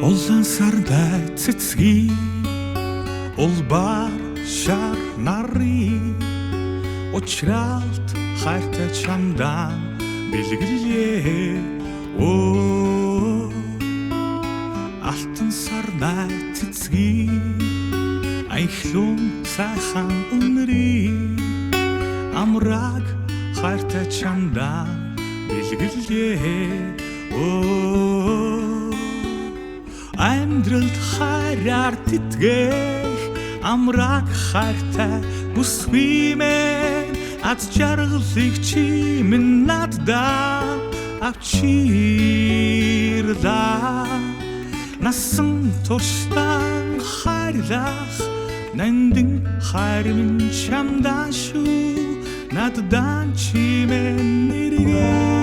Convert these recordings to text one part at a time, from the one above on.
Улаан сардай цэцгий улбаар шар нарыг учраалт хайртай чамдан бэлгэлээ алтан сардай цэцгий аялуун сайхан үнэрийг амраг хайртай чамдан бэлгэлээ амьдралд хайраар тэтгэх амраг хайртай бүсгиймэн аз жаргалыг чи минь наддаа авчирла насан туршдан хайрлах нандин хайр минь чамдан шүү наддан чи минь нэргээ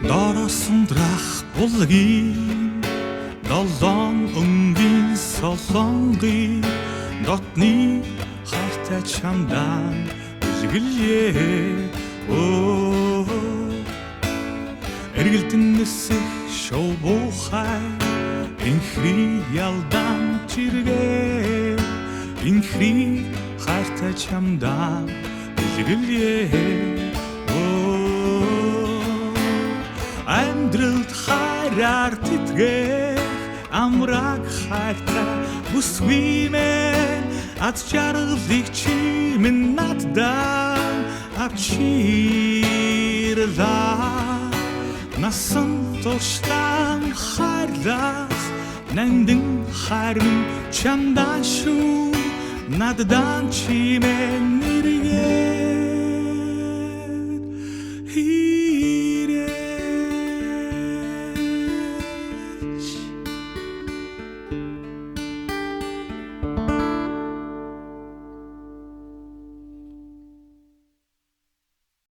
Доросондрах булгийн долоон өнгийн солонгын дотны хайртай чамдан бэлгэлээ эргэлтэн нисэх шоу буухай инхри ялдан чиргээ инхри хайртай чамдан бэлгэлээ амьдралд хайраар тэтгэх амраг хайртай бүсгиймэн аз жаргалыг чи минь наддаа авчирла насан туршдан хайрлах нандин хайр чамдан шүү наддан чи минь нэргээ